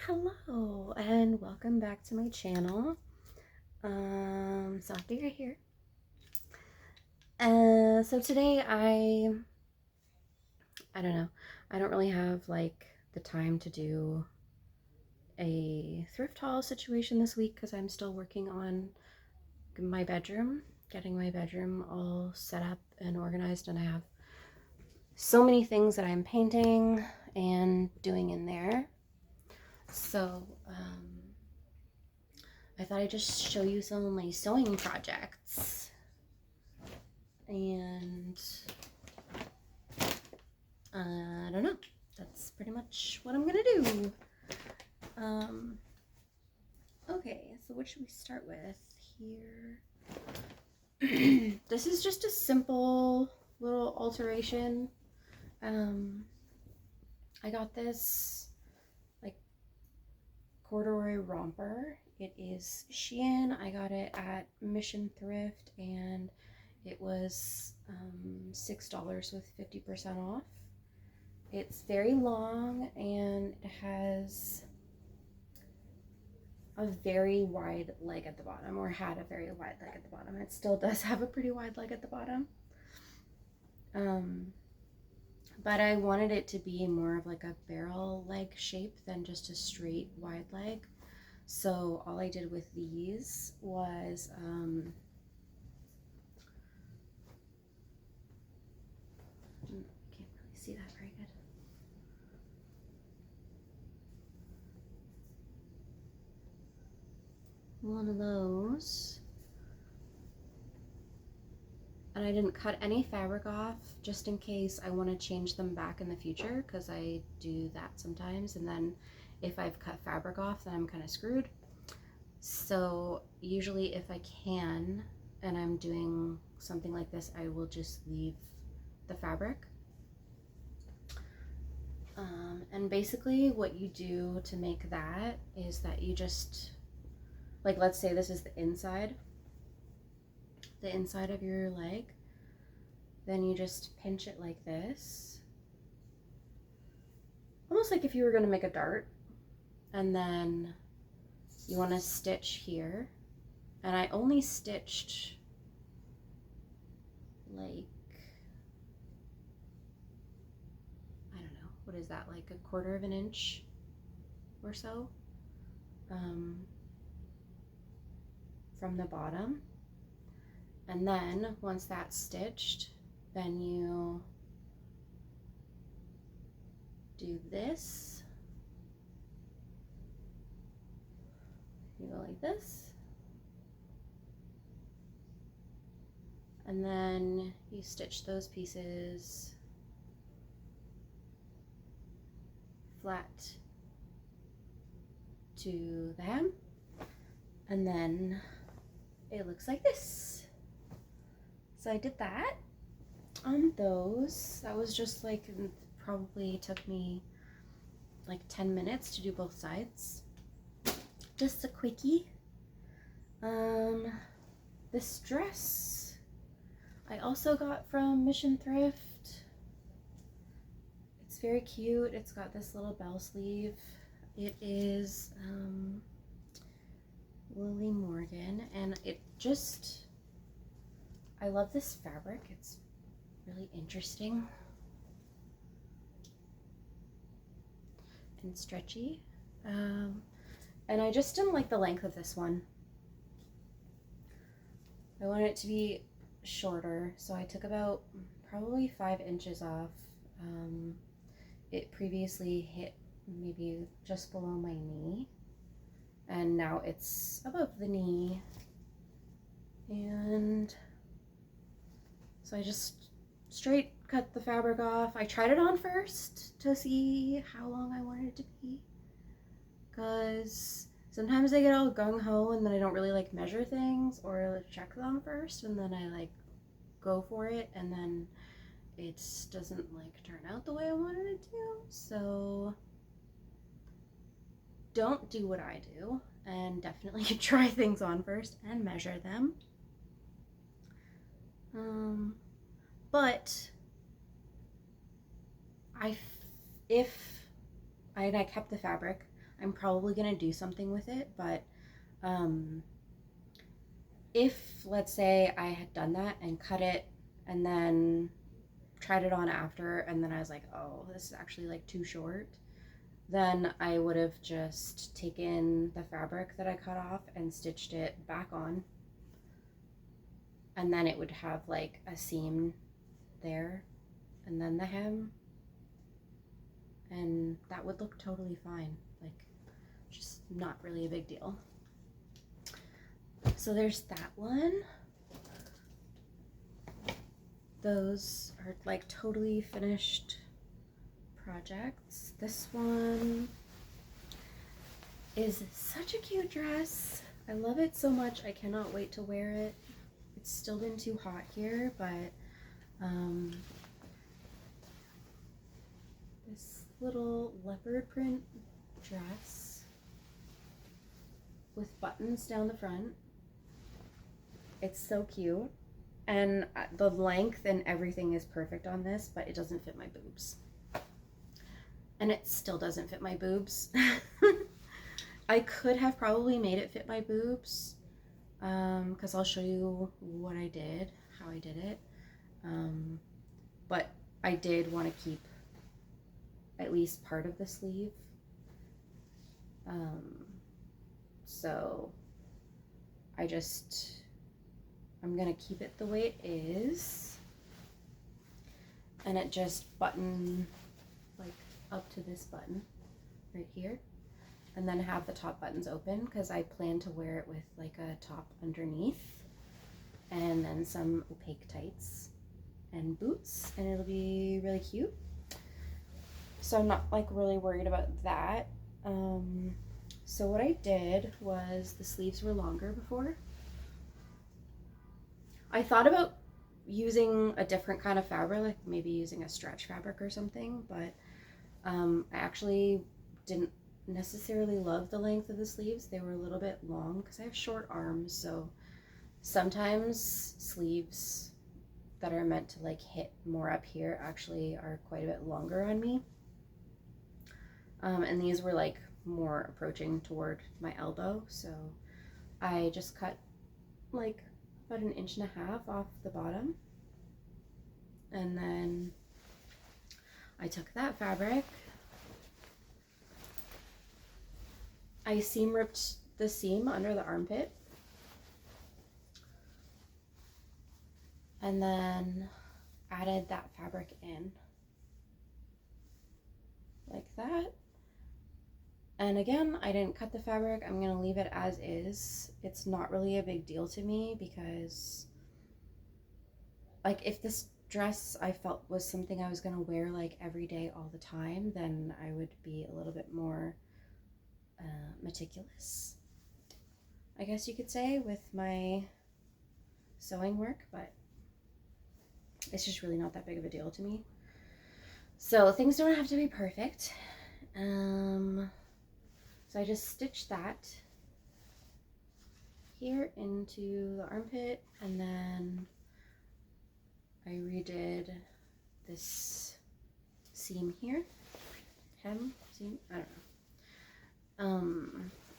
Hello and welcome back to my channel. So happy you're here. So today I don't know. I don't really have like the time to do a thrift haul situation this week because I'm still working on my bedroom, getting my bedroom all set up and organized, and I have so many things that I'm painting and doing in there. So I thought I'd just show you some of my sewing projects. And I don't know. That's pretty much what I'm gonna do. Okay, so what should we start with here? This is just a simple little alteration. I got this like corduroy romper. It is Shein. I got it at Mission Thrift and it was $6 with 50% off. It's very long and it has a very wide leg at the bottom, or had a very wide leg at the bottom. It still does have a pretty wide leg at the bottom. But I wanted it to be more of like a barrel leg shape than just a straight wide leg. So all I did with these was can't really see that very good. One of those. And I didn't cut any fabric off just in case I want to change them back in the future, because I do that sometimes, and then if I've cut fabric off then I'm kind of screwed. So usually if I can and I'm doing something like this, I will just leave the fabric. And basically what you do to make that is that you just, like, let's say this is the inside of your leg, then you just pinch it like this, almost like if you were going to make a dart, and then you want to stitch here. And I only stitched like, I don't know, what is that, like 1/4 of an inch or so from the bottom. And then once that's stitched, then you do this. You go like this. And then you stitch those pieces flat to the hem. And then it looks like this. So I did that on those. That was just like, probably took me like 10 minutes to do both sides. Just a quickie. This dress I also got from Mission Thrift. It's very cute. It's got this little bell sleeve. It is Lily Morgan, and it just, I love this fabric. It's really interesting and stretchy. And I just didn't like the length of this one. I wanted it to be shorter, so I took about probably 5 inches off. It previously hit maybe just below my knee, and now it's above the knee. And so I just straight cut the fabric off. I tried it on first to see how long I wanted it to be, because sometimes I get all gung-ho and then I don't really like measure things or check them first, and then I like go for it and then it doesn't like turn out the way I wanted it to. So don't do what I do, and definitely try things on first and measure them. But if I kept the fabric, I'm probably gonna do something with it, but if, let's say, I had done that and cut it and then tried it on after, and then I was like, oh, this is actually like too short, then I would have just taken the fabric that I cut off and stitched it back on, and then it would have like a seam there, and then the hem, and that would look totally fine. Like, just not really a big deal. So there's that one. Those are like totally finished projects. This one is such a cute dress. I love it so much. I cannot wait to wear it. It's still been too hot here, but this little leopard print dress with buttons down the front. It's so cute. And the length and everything is perfect on this, but it doesn't fit my boobs. And it still doesn't fit my boobs. I could have probably made it fit my boobs, because I'll show you what I did, how I did it. But I did want to keep at least part of the sleeve. So I'm gonna keep it the way it is, and it just button like up to this button right here, and then have the top buttons open because I plan to wear it with like a top underneath and then some opaque tights and boots, and it'll be really cute. So I'm not like really worried about that. So what I did was, the sleeves were longer before. I thought about using a different kind of fabric, like maybe using a stretch fabric or something, but I actually didn't necessarily love the length of the sleeves. They were a little bit long because I have short arms, so sometimes sleeves that are meant to like hit more up here actually are quite a bit longer on me. And these were like more approaching toward my elbow, so I just cut like about 1.5 inches off the bottom, and then I took that fabric, I seam ripped the seam under the armpit, and then added that fabric in like that. And again, I didn't cut the fabric. I'm gonna leave it as is. It's not really a big deal to me because, like, if this dress I felt was something I was gonna wear like every day all the time, then I would be a little bit more meticulous, I guess you could say, with my sewing work, but it's just really not that big of a deal to me. So things don't have to be perfect. So I just stitched that here into the armpit, and then I redid this seam here, hem seam, I don't know.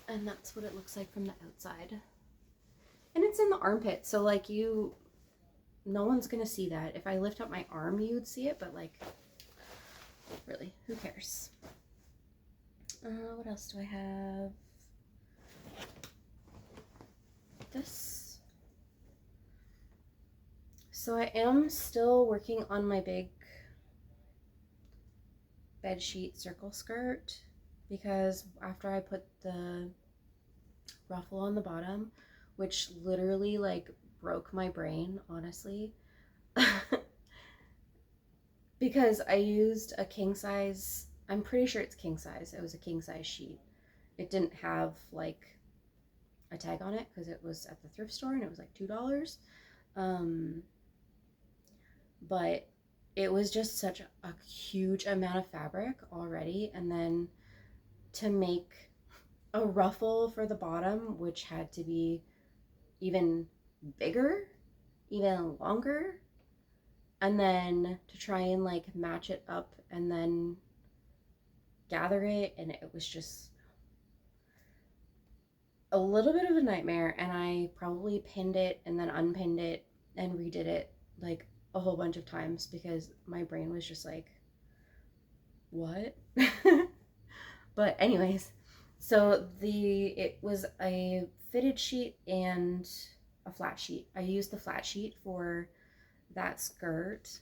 And that's what it looks like from the outside. And it's in the armpit, so like no one's gonna see that. If I lift up my arm, you'd see it, but like, really, who cares? What else do I have? This. So I am still working on my big bedsheet circle skirt, because after I put the ruffle on the bottom, which literally like broke my brain, honestly, because I used a king size, I'm pretty sure it's king size. It was a king size sheet. It didn't have like a tag on it because it was at the thrift store and it was like $2. But it was just such a huge amount of fabric already, and then to make a ruffle for the bottom, which had to be even bigger, even longer, and then to try and like match it up and then gather it, and it was just a little bit of a nightmare, and I probably pinned it and then unpinned it and redid it like a whole bunch of times because my brain was just like, what? But anyways, so it was a fitted sheet and a flat sheet. I used the flat sheet for that skirt,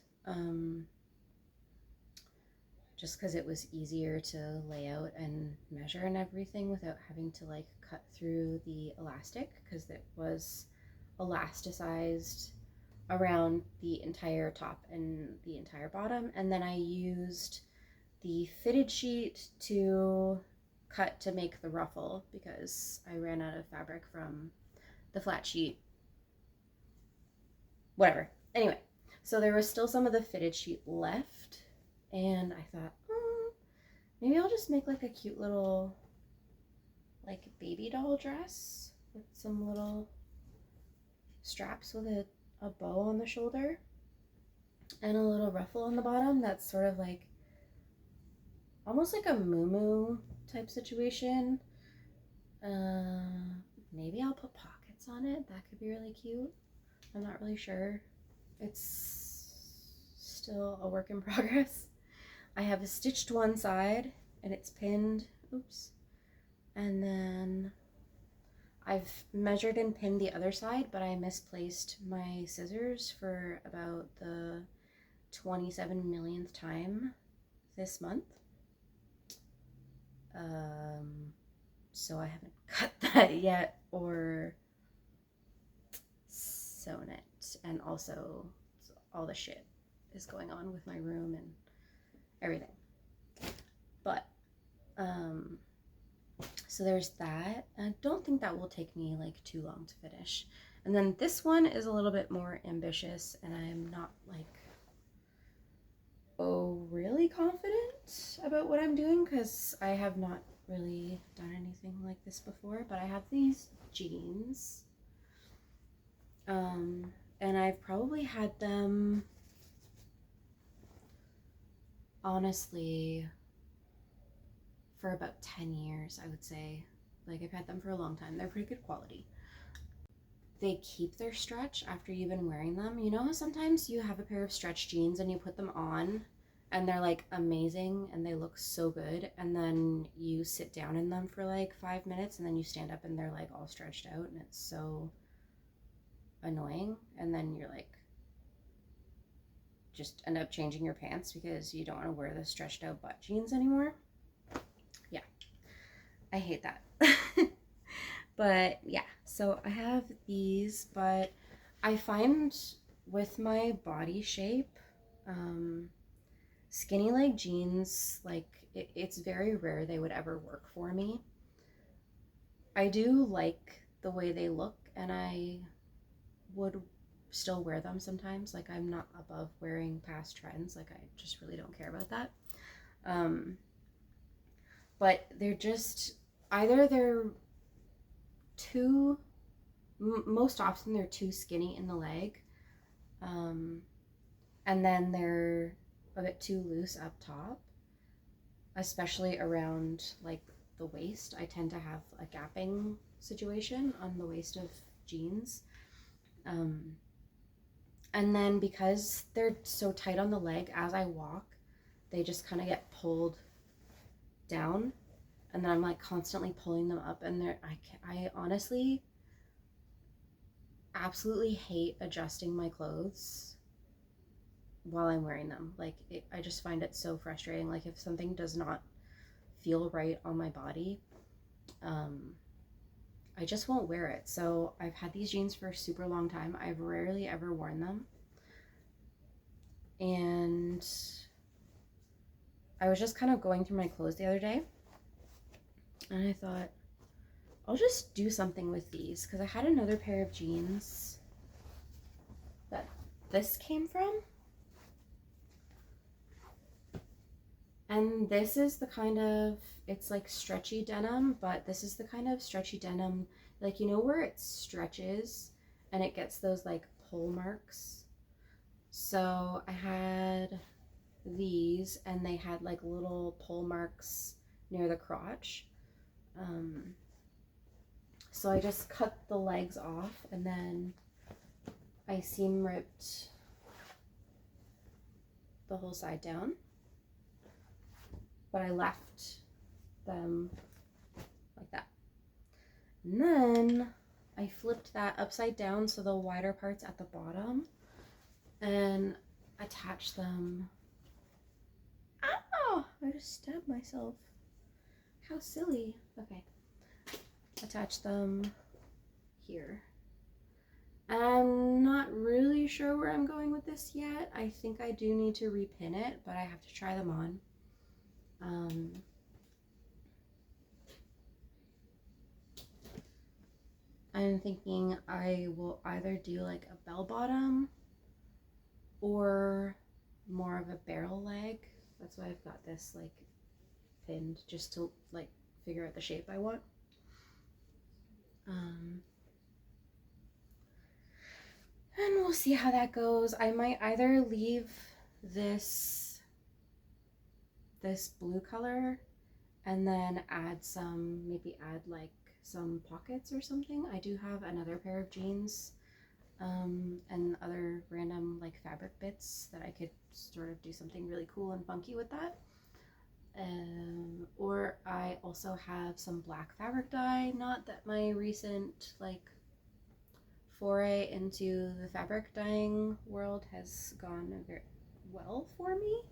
just because it was easier to lay out and measure and everything without having to like cut through the elastic, because it was elasticized around the entire top and the entire bottom. And then I used the fitted sheet to cut to make the ruffle because I ran out of fabric from the flat sheet. Whatever. Anyway, so there was still some of the fitted sheet left, and I thought, maybe I'll just make like a cute little like baby doll dress with some little straps with a bow on the shoulder and a little ruffle on the bottom that's sort of like almost like a muumuu type situation. Maybe I'll put pockets on it. That could be really cute. I'm not really sure. It's still a work in progress. I have stitched one side and it's pinned. Oops. And then I've measured and pinned the other side, but I misplaced my scissors for about the 27 millionth time this month. So I haven't cut that yet or sewn it, and also all the shit is going on with my room and everything. But so there's that. I don't think that will take me like too long to finish. And then this one is a little bit more ambitious, and I'm not like really confident about what I'm doing because I have not really done anything like this before. But I have these jeans, and I've probably had them, honestly, for about 10 years, I would say. Like, I've had them for a long time. They're pretty good quality. They keep their stretch after you've been wearing them. You know how sometimes you have a pair of stretch jeans and you put them on and they're like amazing and they look so good, and then you sit down in them for like 5 minutes and then you stand up and they're like all stretched out and it's so annoying, and then you're like just end up changing your pants because you don't want to wear the stretched out butt jeans anymore. Yeah, I hate that. But yeah, so I have these, but I find with my body shape, skinny leg jeans, like it's very rare they would ever work for me. I do like the way they look, and I would still wear them sometimes. Like, I'm not above wearing past trends. Like, I just really don't care about that. But they're just, either they're too, most often they're too skinny in the leg, and then they're a bit too loose up top, especially around like the waist. I tend to have a gapping situation on the waist of jeans, and then because they're so tight on the leg, as I walk they just kind of get pulled down, and then I'm like constantly pulling them up, and I honestly absolutely hate adjusting my clothes while I'm wearing them. Like, I just find it so frustrating. Like, if something does not feel right on my body, I just won't wear it. So I've had these jeans for a super long time. I've rarely ever worn them, and I was just kind of going through my clothes the other day, and I thought, I'll just do something with these, because I had another pair of jeans that this came from, and this is the kind of, it's like stretchy denim, but this is the kind of stretchy denim, like, you know where it stretches and it gets those like pull marks? So I had these, and they had like little pull marks near the crotch. So I just cut the legs off and then I seam ripped the whole side down, but I left them like that. And then I flipped that upside down so the wider part's at the bottom and attached them. Ow! I just stabbed myself. How silly. Okay. Attach them here. I'm not really sure where I'm going with this yet. I think I do need to repin it, but I have to try them on. I'm thinking I will either do like a bell bottom or more of a barrel leg. That's why I've got this like pinned, just to like figure out the shape I want. And we'll see how that goes. I might either leave this blue color and then maybe add like some pockets or something. I do have another pair of jeans and other random like fabric bits that I could sort of do something really cool and funky with that. Or I also have some black fabric dye. Not that my recent like foray into the fabric dyeing world has gone very well for me.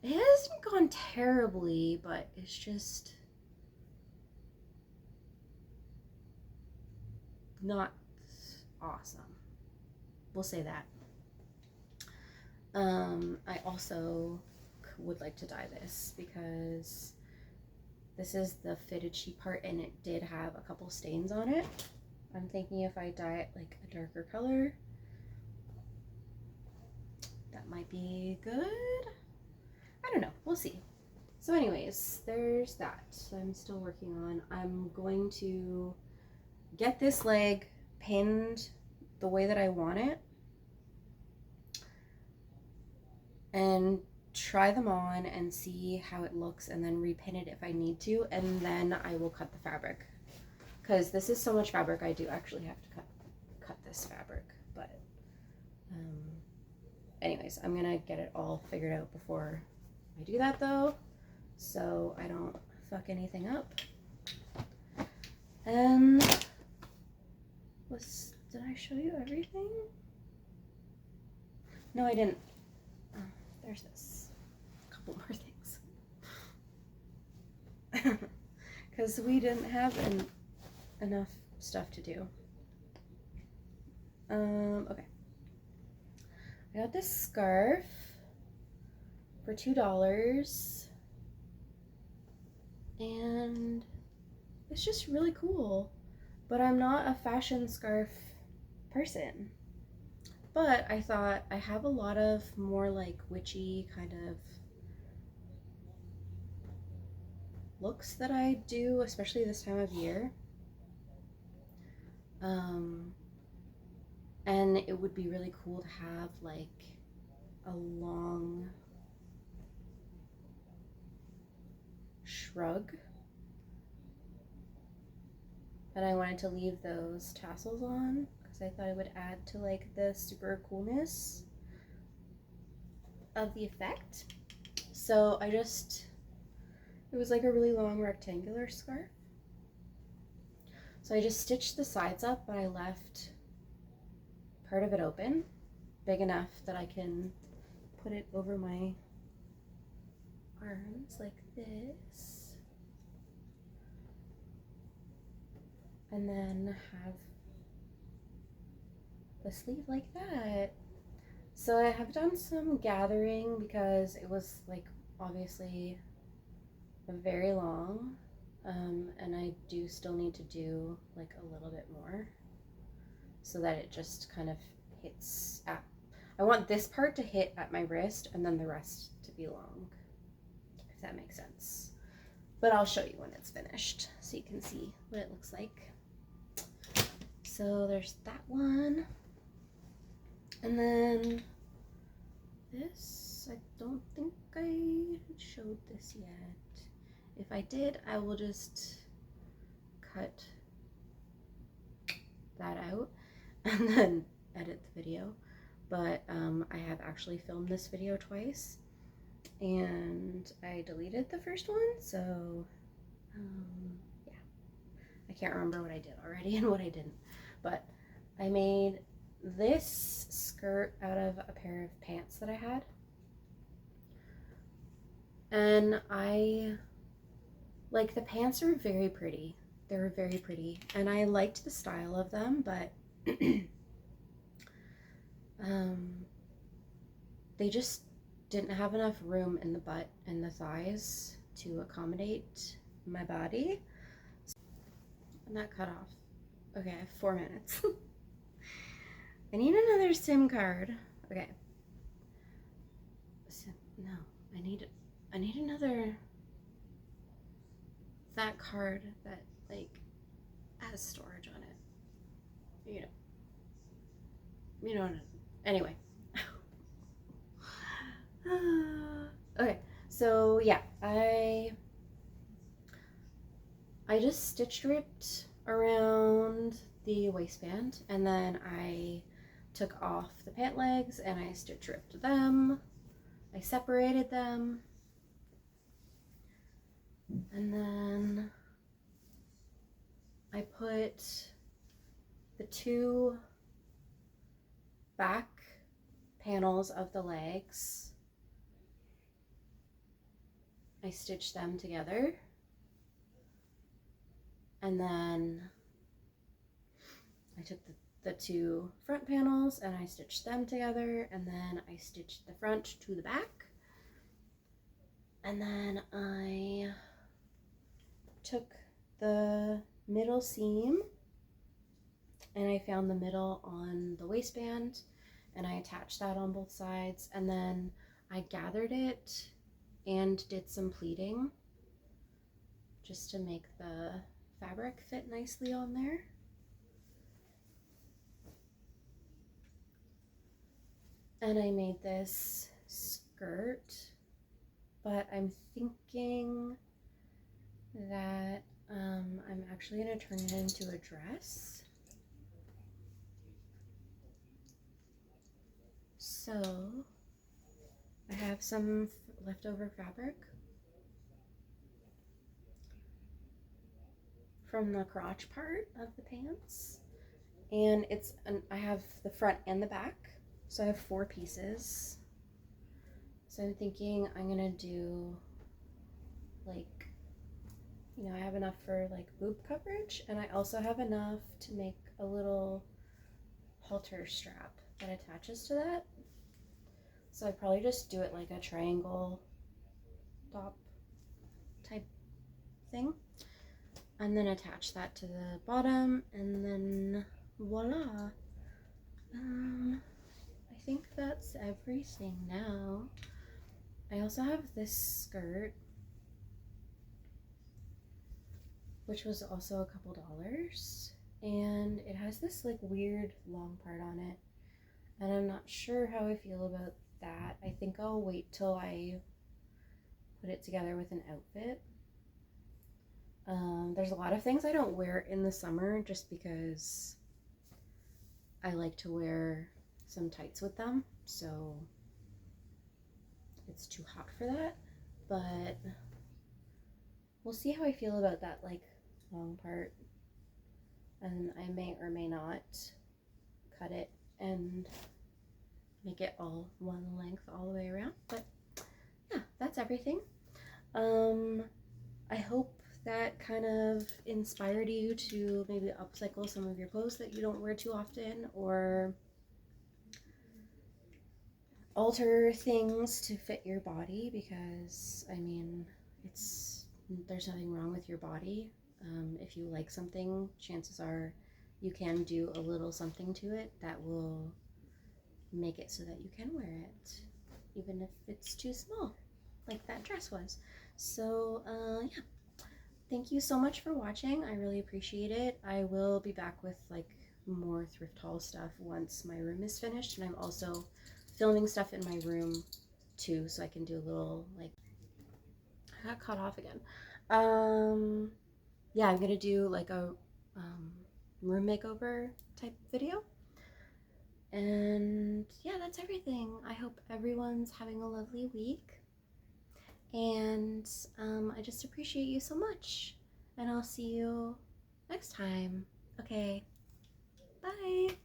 It hasn't gone terribly, but it's just not awesome. We'll say that. I also would like to dye this because this is the fitted sheet part and it did have a couple stains on it. I'm thinking if I dye it like a darker color, that might be good. I don't know, we'll see. So anyways, there's that I'm still working on. I'm going to get this leg pinned the way that I want it and try them on and see how it looks and then repin it if I need to, and then I will cut the fabric. Because this is so much fabric, I do actually have to cut this fabric. But anyways, I'm gonna get it all figured out before I do that though, so I don't fuck anything up. And did I show you everything? No, I didn't. Oh, there's this. A couple more things. Because we didn't have enough stuff to do. Okay. I got this scarf for $2 and it's just really cool, but I'm not a fashion scarf person. But I thought I have a lot of more like witchy kind of looks that I do, especially this time of year. And it would be really cool to have like a long shrug. And I wanted to leave those tassels on because I thought it would add to like the super coolness of the effect. So it was like a really long rectangular scarf. So I just stitched the sides up, but I left part of it open, big enough that I can put it over my arms like this. And then have the sleeve like that. So I have done some gathering because it was like obviously very long, and I do still need to do like a little bit more so that it just kind of hits at, I want this part to hit at my wrist and then the rest to be long, if that makes sense. But I'll show you when it's finished so you can see what it looks like. So there's that one. And then this, I don't think I showed this yet. If I did, I will just cut that out and then edit the video. But I have actually filmed this video twice, and I deleted the first one, so yeah, I can't remember what I did already and what I didn't. But I made this skirt out of a pair of pants that I had, and the pants are very pretty. They were very pretty, and I liked the style of them, but they just didn't have enough room in the butt and the thighs to accommodate my body. And that cut off. Okay, I have 4 minutes. I need another SIM card. Okay. No, I need another, that card that has storage on it. You know. Anyway. Okay, so yeah, I just stitch ripped around the waistband, and then I took off the pant legs and I stitch ripped them. I separated them, and then I put the 2 back panels of the legs, I stitched them together, and then I took the 2 front panels and I stitched them together, and then I stitched the front to the back, and then I took the middle seam and I found the middle on the waistband and I attached that on both sides, and then I gathered it and did some pleating just to make the fabric fit nicely on there. And I made this skirt, but I'm thinking that I'm actually going to turn it into a dress. So I have some leftover fabric from the crotch part of the pants, and I have the front and the back, so I have 4 pieces. So I'm thinking I'm gonna do I have enough for boob coverage, and I also have enough to make a little halter strap that attaches to that. So I'd probably just do it like a triangle top type thing, and then attach that to the bottom, and then voila. I think that's everything now. I also have this skirt, which was also a couple $, and it has this weird long part on it, and I'm not sure how I feel about that. I think I'll wait till I put it together with an outfit. There's a lot of things I don't wear in the summer just because I like to wear some tights with them, so it's too hot for that. But we'll see how I feel about that long part, and I may or may not cut it and make it all one length all the way around. But yeah, that's everything. I hope that kind of inspired you to maybe upcycle some of your clothes that you don't wear too often, or alter things to fit your body, because I mean, there's nothing wrong with your body. If you like something, chances are you can do a little something to it that will make it so that you can wear it, even if it's too small, like that dress was. So yeah, thank you so much for watching. I really appreciate it. I will be back with more thrift haul stuff once my room is finished, and I'm also filming stuff in my room too, so I can do a little I got cut off again. yeah, I'm gonna do like a room makeover type video. And yeah, that's everything. I hope everyone's having a lovely week. And I just appreciate you so much. And I'll see you next time. Okay, bye.